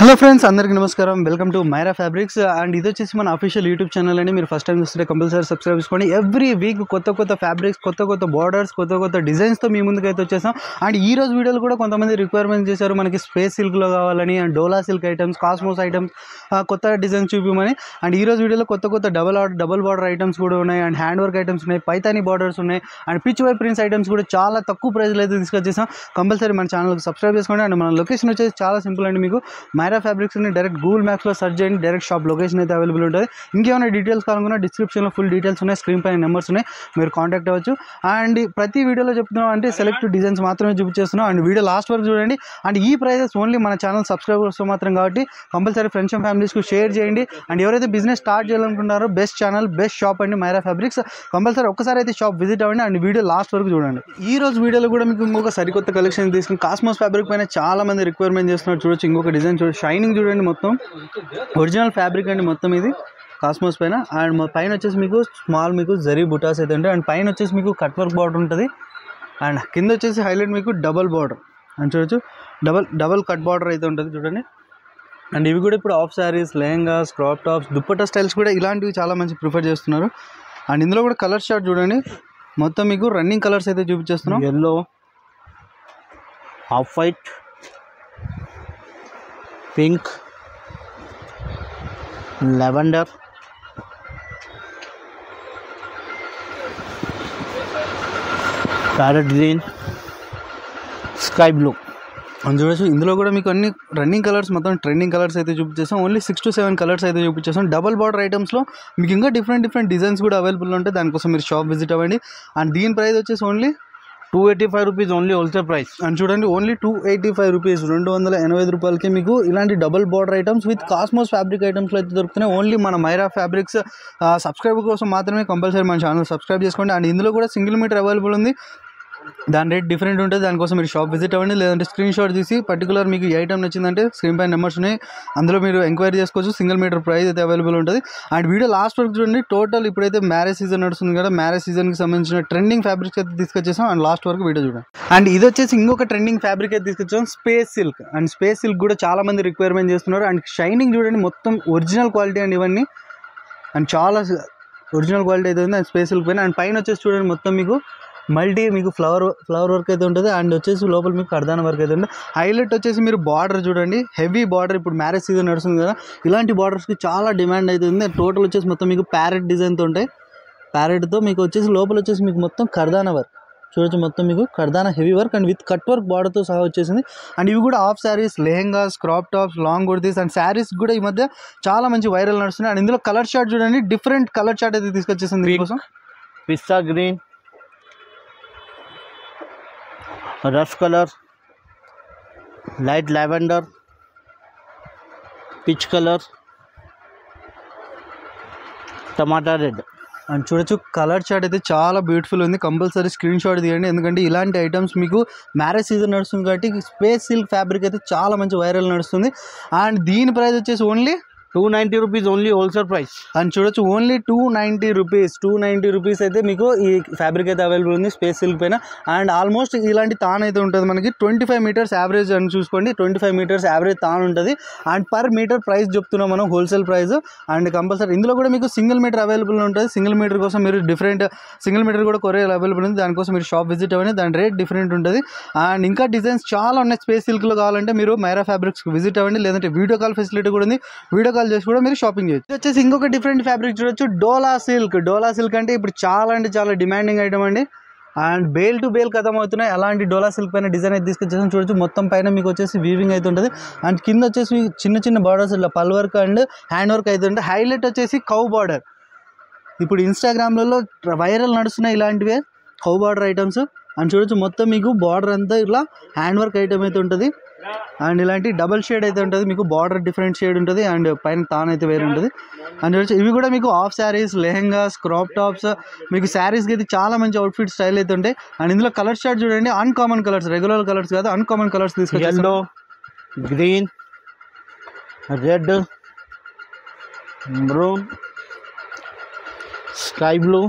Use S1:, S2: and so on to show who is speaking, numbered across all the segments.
S1: Hello friends, అందరికీ నమస్కారం. Welcome to Myra fabrics. And ఇది వచ్చేసి మన అఫీషియల్ యూట్యూబ్ ఛానల్ అండి. మీరు ఫస్ట్ టైం చూస్తుంటే కంపల్సరీ సబ్స్క్రైబ్ చేసుకోండి. ఎవ్రీ వీక్ కొత్త ఫ్యాబ్రిక్స్, కొత్త బార్డర్స్, కొత్త డిజైన్స్తో మీ ముందుకైతే వచ్చేసాం. అండ్ ఈ రోజు వీడియోలో కూడా కొంతమంది రిక్వైర్మెంట్ చేశారు, మనకి స్పేస్ సిల్క్లో కావాలని, and dola silk items, cosmos items, కొత్త డిజైన్స్ చూపించమని. అండ్ ఈ రోజు వీడియోలో కొత్త డబల్ బార్డర్ ఐటమ్స్ కూడా ఉన్నాయి, అండ్ హ్యాండ్ వర్క్ ఐటమ్స్ ఉన్నాయి, పైతానీ బార్డర్స్ ఉన్నాయి, and Pichwai prints items కూడా చాలా తక్కువ ప్రైస్లో అయితే తీసుకొచ్చేసాం. కంపల్సరీ మన ఛానల్కి సబ్స్క్రైబ్ చేసుకోండి. అండ్ మన లొకేషన్ వచ్చేసి చాలా సింపుల్ అండి. మీకు మైరా ఫ్యాబ్రిక్స్ అని డైరెక్ట్ గూగుల్ మ్యాప్స్లో సర్చ్ చేయండి, డైరెక్ట్ షాప్ లొకేషన్ అయితే అవైలబుల్ ఉంటుంది. ఇంకేమైనా డీటెయిల్స్ కావాలన్నా డిస్క్రిప్షన్లో ఫుల్ డీటెయిల్స్ ఉన్నాయి, స్క్రీన్ పైన నెంబర్స్ ఉన్నాయి, మీరు కాంటాక్ట్ అవ్వచ్చు. అండ్ ప్రతి వీడియోలో చెప్తున్నాం అంటే సెలెక్ట్ డిజైన్స్ మాత్రమే చూపించేస్తున్నాం. అండ్ వీడియో లాస్ట్ వరకు చూడండి. అండ్ ఈ ప్రైజెస్ ఓన్లీ మన ఛానల్ సబ్స్క్రైబర్స్ మాత్రం కాబట్టి కంపల్సరీ ఫ్రెండ్స్ అండ్ ఫ్యామిలీస్కి షేర్ చేయండి. అండ్ ఎవరైతే బిజినెస్ స్టార్ట్ చేయాలనుకుంటారో బెస్ట్ ఛానల్, బెస్ట్ షాప్ అండి మైరా ఫ్యాబ్రిక్స్. కంపల్సరీ ఒక్కసారి అయితే షాప్ విజిట్ అవ్వండి. అండ్ వీడియో లాస్ట్ వరకు చూడండి. ఈ రోజు వీడియోలో కూడా మీకు ఇంకొక సరికొత్త కలెక్షన్ తీసుకుని కాస్మోస్ ఫ్యాబ్రిక్ పైన చాలా మంది రిక్వైర్మెంట్ చేస్తున్నారు. చూడొచ్చు, ఇంకొక డిజైన్ చూడండి, షైనింగ్ చూడండి, మొత్తం ఒరిజినల్ ఫ్యాబ్రిక్ అండి మొత్తం ఇది కాస్మోస్ పైన. అండ్ పైన వచ్చేసి మీకు స్మాల్ మీకు జరీ బుటాస్ అయితే ఉంటాయి. అండ్ పైన వచ్చేసి మీకు కట్ వర్క్ బార్డర్ ఉంటుంది. అండ్ కింద వచ్చేసి హైలైట్ మీకు డబల్ బార్డర్. అండ్ చూడొచ్చు, డబల్ కట్ బార్డర్ అయితే ఉంటుంది చూడండి. అండ్ ఇవి కూడా ఇప్పుడు of saris, lehengas, crop tops, dupatta styles కూడా ఇలాంటివి చాలా మంచి ప్రిఫర్ చేస్తున్నారు. అండ్ ఇందులో కూడా కలర్ షార్ట్ చూడండి, మొత్తం మీకు రన్నింగ్ కలర్స్ అయితే చూపించేస్తున్నాం.
S2: Yellow, off white, pink, lavender, parrot green, sky blue.
S1: అని చూడొచ్చు, ఇందులో కూడా మీకు అన్ని రన్నింగ్ కలర్స్, మొత్తం ట్రెండింగ్ కలర్స్ అయితే చూపించేస్తాం. ఓన్లీ 6 to 7 కలర్స్ అయితే చూపించేస్తాం. డబల్ బార్డర్ ఐటమ్స్లో మీకు ఇంకా డిఫరెంట్ డిజైన్స్ కూడా అవైలబుల్ ఉంటాయి. దానికోసం మీరు షాప్ విజిట్ అవ్వండి. అండ్ దీని ప్రైస్ వచ్చేసి only
S2: 285 rupees only wholesale price.
S1: అని చూడండి, ఓన్లీ 285 రూపీస్, 285 రూపాయలకి మీకు ఇలాంటి double border items with cosmos fabric ఐటమ్స్లో అయితే దొరుకుతున్నాయి. ఓన్లీ మన మైరా ఫ్యాబ్రిక్స్ సబ్స్క్రైబర్ కోసం మాత్రమే. కంపల్సరీ మన ఛానల్ సబ్స్క్రైబ్ చేసుకోండి. అండ్ ఇందులో కూడా సింగిల్ మీటర్ అవైలబుల్ ఉంది, దాని రేట్ డిఫరెంట్ ఉంటుంది. దానికోసం మీరు షాప్ విజిట్ అవ్వండి. లేదంటే స్క్రీన్ షాట్ తీసి పర్టికులర్ మీకు ఈ ఐటమ్ నచ్చిందంటే స్క్రీన్ పైన నెంబర్స్ ఉన్నాయి, అందులో మీరు ఎంక్వైరీ చేసుకోవచ్చు. సింగిల్ మీటర్ ప్రైస్ అయితే అవైలబుల్ ఉంటుంది. అండ్ వీడియో లాస్ట్ వరకు చూడండి. టోటల్ ఇప్పుడైతే మ్యారేజ్ సీజన్ నడుస్తుంది కదా, మ్యారేజ్ సీజన్కి సంబంధించిన ట్రెండింగ్ ఫ్యాబ్రిక్స్ అయితే తీసుకొచ్చేసాం. అండ్ లాస్ట్ వరకు వీడియో చూడండి. అండ్ ఇది వచ్చేసి ఇంకొక ట్రెండింగ్ ఫ్యాబ్రిక్ అయితే తీసుకొచ్చాం, space silk. And space silk కూడా చాలా మంది రిక్వైర్మెంట్ చేస్తున్నారు. అండ్ షైనింగ్ చూడండి, మొత్తం ఒరిజినల్ క్వాలిటీ అండి ఇవన్నీ. అండ్ చాలా ఒరిజినల్ క్వాలిటీ అయితే ఉంది అండ్ స్పేస్ సిల్క్ పైన. అండ్ పైన వచ్చేసి చూడండి, మొత్తం మీకు మల్టీ మీకు ఫ్లవర్ వర్క్ అయితే ఉంటుంది. అండ్ వచ్చేసి లోపల మీకు కర్దాన వర్క్ అయితే ఉంటుంది. హైలైట్ వచ్చేసి మీరు బార్డర్ చూడండి, హెవీ బార్డర్. ఇప్పుడు మ్యారేజ్ సీజన్ నడుస్తుంది కదా, ఇలాంటి బార్డర్స్కి చాలా డిమాండ్ అయితే ఉంది. టోటల్ వచ్చేసి మొత్తం మీకు ప్యారెట్ డిజైన్తో ఉంటాయి. ప్యారెట్తో మీకు వచ్చేసి లోపల వచ్చేసి మీకు మొత్తం కర్దాన వర్క్ చూడొచ్చు, మొత్తం మీకు కర్దాన heavy work and with cut work బార్డర్తో సహా వచ్చేసింది. అండ్ ఇవి కూడా half saris, lehengas, crop tops, long kurtis and saris కూడా ఈ మధ్య చాలా మంచి వైరల్ నడుస్తున్నాయి. అండ్ ఇందులో కలర్ షార్ట్ చూడండి, డిఫరెంట్ కలర్ షార్ట్ అయితే తీసుకొచ్చేసింది దీనికోసం.
S2: Pista green, rust colour, light lavender, peach colour, టమాటా రెడ్.
S1: అండ్ చూడొచ్చు, కలర్ చార్ట్ అయితే చాలా బ్యూటిఫుల్ ఉంది. కంపల్సరీ స్క్రీన్ షాట్ తీయండి, ఎందుకంటే ఇలాంటి ఐటమ్స్ మీకు మ్యారేజ్ సీజన్ నడుస్తుంది కాబట్టి స్పేస్ సిల్క్ ఫ్యాబ్రిక్ అయితే చాలా మంచి వైరల్ నడుస్తుంది. అండ్ దీని ప్రైస్ వచ్చేసి only
S2: 290 rupees only wholesale price.
S1: అని చూడొచ్చు, ఓన్లీ 290 రూపీస్. 290 రూపీస్ అయితే మీకు ఈ ఫ్యాబ్రిక్ అయితే అవైలబుల్ ఉంది స్పేస్ సిల్క్ పైన. అండ్ ఆల్మోస్ట్ ఇలాంటి తాన్ అయితే ఉంటుంది మనకి 25 మీటర్స్ యావరేజ్ అని చూసుకోండి. 25 మీటర్స్ యావరేజ్ తాన్ ఉంటుంది. అండ్ పర్ మీటర్ ప్రైస్ చెప్తున్నాం మనం, హోల్సేల్ ప్రైస్. అండ్ కంపల్సరీ ఇందులో కూడా మీకు సింగిల్ మీటర్ అవైలబుల్ ఉంటుంది. సింగిల్ మీటర్ కోసం మీరు డిఫరెంట్ సింగిల్ మీటర్ కూడా కొరియర్ అవైలబుల్ ఉంది. దానికోసం మీరు షాప్ విజిట్ అవ్వండి, దాని రేట్ డిఫరెంట్ ఉంటుంది. అండ్ ఇంకా డిజైన్స్ చాలా ఉన్నాయి స్పేస్ సిల్క్లో. కావాలంటే మీరు మైరా ఫ్యాబ్రిక్స్కి విజిట్ అవ్వండి, లేదంటే వీడియో కాల్ ఫెసిలిటీ కూడా ఉంది. వీడియో కాల్ చేసి కూడా మీరు షాపింగ్ చేయొచ్చు. ఇది వచ్చేసి ఇంకొక డిఫరెంట్ ఫ్యాబ్రిక్ చూడొచ్చు, డోలా సిల్క్. డోలా సిల్క్ అంటే ఇప్పుడు చాలా అంటే చాలా డిమాండింగ్ ఐటమ్ అండి. అండ్ బేల్ టు బేల్ కథం అవుతున్నాయి. అలాంటి డోలా సిల్క్ పైన డిజైన్ అయితే తీసుకొచ్చేసాం. చూడొచ్చు, మొత్తం పైన మీకు వచ్చేసి వీవింగ్ అయితే ఉంటుంది. అండ్ కింద వచ్చేసి చిన్న బార్డర్స్ ఇలా పల్ వర్క్ అండ్ హ్యాండ్ వర్క్ అయితే ఉంటుంది. హైలైట్ వచ్చేసి కౌ బార్డర్. ఇప్పుడు ఇన్స్టాగ్రామ్లలో వైరల్ నడుస్తున్నాయి ఇలాంటివే కౌ బార్డర్ ఐటమ్స్. అండ్ చూడొచ్చు, మొత్తం మీకు బార్డర్ అంతా ఇలా హ్యాండ్ వర్క్ ఐటమ్ అయితే ఉంటుంది. అండ్ ఇలాంటి డబల్ షేడ్ అయితే ఉంటుంది, మీకు బార్డర్ డిఫరెంట్ షేడ్ ఉంటుంది. అండ్ పైన తాన్ అయితే వేరే ఉంటుంది. అండ్ చూడొచ్చు, ఇవి కూడా మీకు of saris, lehengas, crop tops, మీకు శారీస్కి అయితే చాలా మంచి అవుట్ఫిట్ స్టైల్ అయితే ఉంటాయి. అండ్ ఇందులో కలర్ షార్ట్ చూడండి, అన్కామన్ కలర్స్, రెగ్యులర్ కలర్స్ కాదు, అన్కామన్ కలర్స్ తీసుకొచ్చి
S2: yellow, green, red, brown, sky blue,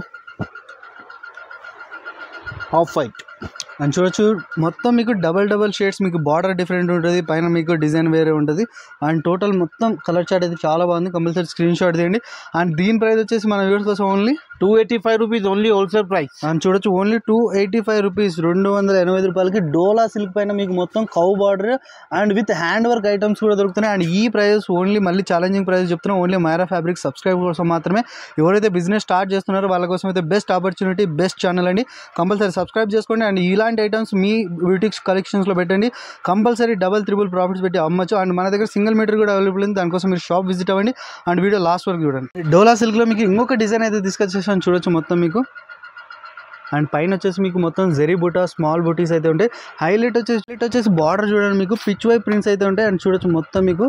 S2: off white.
S1: And చూడొచ్చు మొత్తం మీకు డబల్ షేడ్స్, మీకు బార్డర్ డిఫరెంట్ ఉంటుంది, పైన మీకు డిజైన్ వేరే ఉంటుంది. అండ్ టోటల్ మొత్తం కలర్ చార్ట్ అయితే చాలా బాగుంది. కంపల్సరీ స్క్రీన్ షాట్ తీయండి. అండ్ దీని ప్రైస్ వచ్చేసి మన వ్యూవర్స్ కోసం only
S2: 285 rupees only wholesale price.
S1: And చూడొచ్చు ఓన్లీ 285 రూపీస్, 285 రూపాయలకి డోలా సిల్క్ పైన మీకు మొత్తం cow border and with hand work items కూడా దొరుకుతున్నాయి. అండ్ ఈ ప్రైస్ ఓన్లీ మళ్ళీ ఛాలెంజింగ్ ప్రైస్ చెప్తున్నాం, ఓన్లీ మైరా ఫ్యాబ్రిక్స్ సబ్స్క్రైబ్ కోసం మాత్రమే. ఎవరైతే బిజినెస్ స్టార్ట్ చేస్తున్నారో వాళ్ళ కోసం అయితే బెస్ట్ ఆపర్చునిటీ, బెస్ట్ ఛానల్ అండి. కంపల్సరీ సబ్స్క్రైబ్ చేసుకోండి. అండ్ ఇలాంటి ఐటమ్స్ మీ బ్యూటిక్స్ కలెక్షన్స్లో పెట్టండి. కంపల్సరీ డబల్ త్రిబుల్ ప్రాఫిట్స్ పెట్టి అమ్మచ్చు. అండ్ మన దగ్గర సింగిల్ మీటర్ కూడా అవైలబుల్ ఉంది, దానికోసం మీరు షాప్ విజిట్ అవ్వండి. అండ్ వీడియో లాస్ట్ వరకు చూడండి. డోలా సిల్క్లో మీకు ఇంకొక డిజైన్ అయితే తీసుకొచ్చేసాను చూడొచ్చు మొత్తం మీకు. అండ్ పైన వచ్చేసి మీకు మొత్తం జెరీ బూటా, స్మాల్ బూటీస్ అయితే ఉంటాయి. హైలైట్ వచ్చేసి బార్డర్ చూడండి, మీకు పిచ్ వై ప్రింట్స్ అయితే ఉంటాయి. అండ్ చూడొచ్చు మొత్తం మీకు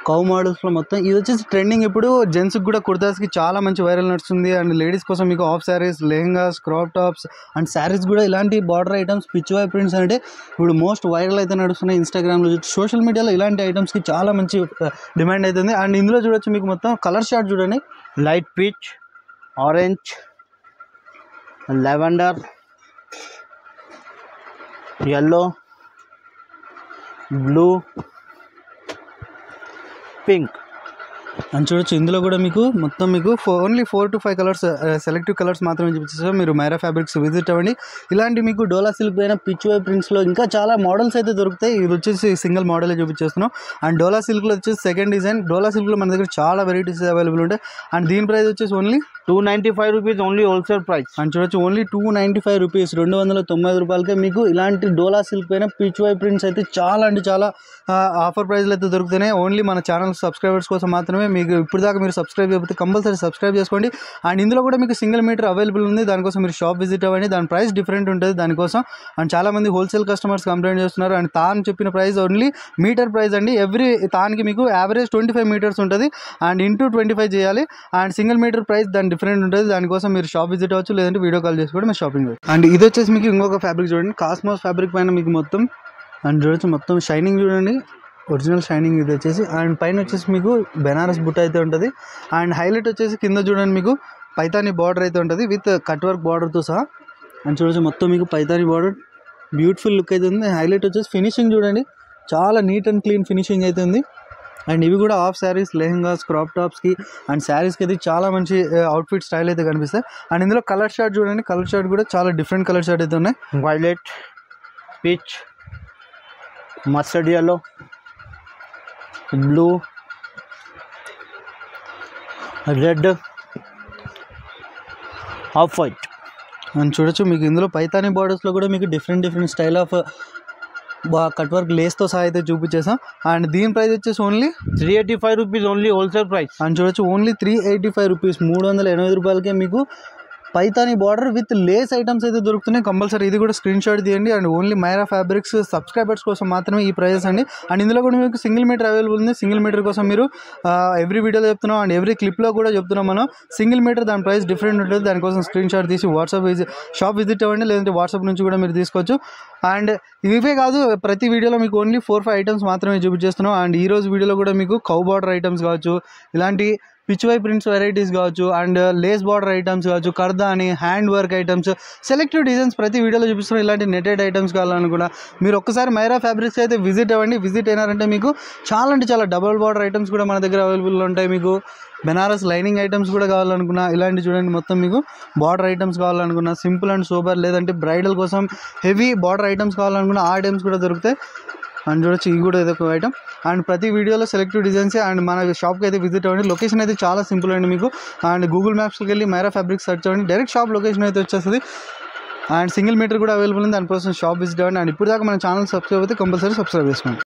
S1: కౌ మోడల్స్లో మొత్తం ఇది వచ్చేసి ట్రెండింగ్. ఇప్పుడు జెంట్స్కి కూడా కుర్తాస్కి చాలా మంచి వైరల్ నడుస్తుంది. అండ్ లేడీస్ కోసం మీకు half saris, lehengas, crop tops and saris కూడా ఇలాంటి border items Pichwai prints అంటే ఇప్పుడు మోస్ట్ వైరల్ అయితే నడుస్తున్నాయి. ఇన్స్టాగ్రామ్లో, సోషల్ మీడియాలో ఇలాంటి ఐటమ్స్కి చాలా మంచి డిమాండ్ అవుతుంది. అండ్ ఇందులో చూడొచ్చు మీకు మొత్తం కలర్ షార్ట్ చూడండి,
S2: Light peach, orange, lavender, yellow, blue, pink.
S1: అని చూడొచ్చు. ఇందులో కూడా మీకు మొత్తం మీకు only 4 to 5 colours, selective colours మాత్రమే చూపించేసాం. మీరు మైరా ఫ్యాబ్రిక్స్ విజిట్ అవ్వండి. ఇలాంటి మీకు డోలా సిల్క్ పైన పిచ్ వై ప్రింట్స్లో ఇంకా చాలా మోడల్స్ అయితే దొరుకుతాయి. ఇది వచ్చేసి సింగిల్ మోడలే చూపించేస్తున్నాం. అండ్ డోలా సిల్క్లో వచ్చేసి సెకండ్ డిజైన్. డోలా సిల్క్లో మన దగ్గర చాలా వెరైటీస్ అవైలబుల్ ఉంటాయి. అండ్ దీని ప్రైస్ వచ్చేసి only
S2: 295 rupees only wholesale price.
S1: అని చూడొచ్చు ఓన్లీ 295 రూపీస్, 295 రూపాయలకే మీకు ఇలాంటి డోలా సిల్క్ పైన పిచ్ వై ప్రింట్స్ అయితే చాలా అంటే చాలా ఆఫర్ ప్రైస్లో అయితే దొరుకుతున్నాయి. ఓన్లీ మన ఛానల్ సబ్స్క్రైబర్స్ కోసం మాత్రమే. మీకు ఇప్పుడు దాకా మీరు సబ్స్క్రైబ్ చేయకపోతే కంపల్సరీ సబ్స్క్రైబ్ చేసుకోండి. అండ్ ఇందులో కూడా మీకు సింగిల్ మీటర్ అవైలబుల్ ఉంది, దానికోసం మీరు షాప్ విజిట్ అవ్వండి. దాని ప్రైస్ డిఫరెంట్ ఉంటుంది దానికోసం. అండ్ చాలామంది హోల్సేల్ కస్టమర్స్ కంప్లైంట్ చేస్తున్నారు. అండ్ తాను చెప్పిన ప్రైస్ ఓన్లీ మీటర్ ప్రైస్ అండి. ఎవ్రీ తానికి మీకు యావరేజ్ 25 మీటర్స్ ఉంటుంది అండ్ ఇంటూ 25 చేయాలి. అండ్ సింగిల్ మీటర్ ప్రైస్ దాని డిఫరెంట్ ఉంటుంది, దానికోసం మీరు షాప్ విజిట్ అవ్వచ్చు, లేదంటే వీడియో కాల్ చేసి కూడా మీరు షాపింగ్ చేయవచ్చు. అండ్ ఇది వచ్చేసి మీకు ఇంకొక ఫ్యాబ్రిక్ చూడండి, కాస్మోస్ ఫ్యాబ్రిక్ పైన మీకు మొత్తం అండ్ చూడొచ్చు మొత్తం షైనింగ్ చూడండి, ఒరిజినల్ షైనింగ్ ఇది వచ్చేసి. అండ్ పైన వచ్చేసి మీకు బెనారస్ బుట్ట అయితే ఉంటుంది. అండ్ హైలైట్ వచ్చేసి కింద చూడండి మీకు పైతానీ బార్డర్ అయితే ఉంటుంది విత్ కట్ వర్క్ బార్డర్తో సహా. అండ్ చూడొచ్చు మొత్తం మీకు పైతానీ బార్డర్ బ్యూటిఫుల్ లుక్ అయితే ఉంది. హైలైట్ వచ్చేసి ఫినిషింగ్ చూడండి, చాలా నీట్ అండ్ క్లీన్ ఫినిషింగ్ అయితే ఉంది. అండ్ ఇవి కూడా హాఫ్ శారీస్, లెహంగాస్, క్రాప్ టాప్స్కి అండ్ శారీస్కి అయితే చాలా మంచి అవుట్ఫిట్ స్టైల్ అయితే కనిపిస్తాయి. అండ్ ఇందులో కలర్ షార్ట్ చూడండి, కలర్ షార్ట్ కూడా చాలా డిఫరెంట్ కలర్ షార్ట్ అయితే ఉన్నాయి.
S2: Violet, peach, mustard yellow, blue, red, off white.
S1: అని చూడొచ్చు మీకు ఇందులో పైతానీ బార్డర్స్లో కూడా మీకు different style of cut work లేస్తో సహా అయితే చూపించేసాం. అండ్ దీని ప్రైస్ వచ్చేసి only
S2: 385 rupees only wholesale price.
S1: అని చూడొచ్చు ఓన్లీ 385 రూపీస్, 385 రూపాయలకే మీకు Paithani border with lace items అయితే దొరుకుతున్నాయి. కంపల్సరీ ఇది కూడా స్క్రీన్ షాట్ తీయండి. And only Myra fabrics subscribers కోసం మాత్రమే ఈ ప్రైజెస్ అండి. అండ్ ఇందులో కూడా మీకు సింగిల్ మీటర్ అవైలబుల్ ఉంది. సింగిల్ మీటర్ కోసం మీరు ఎవ్రీ వీడియోలో చెప్తున్నాం అండ్ ఎవ్రీ క్లిప్లో కూడా చెప్తున్నాం మనం, సింగిల్ మీటర్ దాని ప్రైస్ డిఫరెంట్ ఉంటుంది. దానికోసం స్క్రీన్ షాట్ తీసి షాప్ విజిట్ అవ్వండి, లేదంటే వాట్సాప్ నుంచి కూడా మీరు తీసుకోవచ్చు. అండ్ ఇవే కాదు, ప్రతి వీడియోలో మీకు ఓన్లీ 4-5 ఐటమ్స్ మాత్రమే చూపించేస్తున్నాం. అండ్ ఈ రోజు వీడియోలో కూడా మీకు కౌ బార్డర్ ఐటమ్స్ కావచ్చు, ఇలాంటి పిచ్ వై ప్రింట్స్ వెరైటీస్ కావచ్చు, అండ్ లేస్ బార్డర్ ఐటమ్స్ కావచ్చు, కర్దాని hand work items, selective designs ప్రతి వీడియోలో చూపిస్తున్నాం. ఇలాంటి నెటెడ్ ఐటమ్స్ కావాలనుకున్నా మీరు ఒక్కసారి మైరా ఫ్యాబ్రిక్స్ అయితే విజిట్ అవ్వండి. విజిట్ అయినారంటే మీకు చాలా అంటే చాలా డబుల్ బార్డర్ ఐటమ్స్ కూడా మన దగ్గర అవైలబుల్ ఉంటాయి. మీకు బెనారస్ లైనింగ్ ఐటమ్స్ కూడా కావాలనుకున్నా, ఇలాంటి చూడండి మొత్తం మీకు బార్డర్ ఐటమ్స్ కావాలనుకున్నా, సింపుల్ అండ్ సోబర్, లేదంటే బ్రైడల్ కోసం హెవీ బార్డర్ ఐటమ్స్ కావాలనుకున్నా ఆ ఐటమ్స్ కూడా దొరుకుతాయి. అండ్ చూడొచ్చు ఇది కూడా ఇదొక ఐటమ్. అండ్ ప్రతి వీడియోలో సెలెక్టివ్ డిజైన్స్. అండ్ మన షాప్కి అయితే విజిట్ అవ్వండి. లొకేషన్ అయితే చాలా సింపుల్ అండి మీకు. అండ్ గూగుల్ మ్యాప్స్కి వెళ్ళి మైరా ఫ్యాబ్రిక్స్ సెర్చ్ అవ్వండి, డైరెక్ట్ షాప్ లొకేషన్ అయితే వచ్చేస్తుంది. అండ్ సింగిల్ మీటర్ కూడా అవైలబుల్ ఉంది, దానికోసం షాప్ విజిట్ అవ్వండి. అండ్ ఇప్పుడు దాకా మన ఛానల్ సబ్స్క్రైబ్ అయితే కంపల్సరీ సబ్స్క్రైబ్ చేసుకోండి.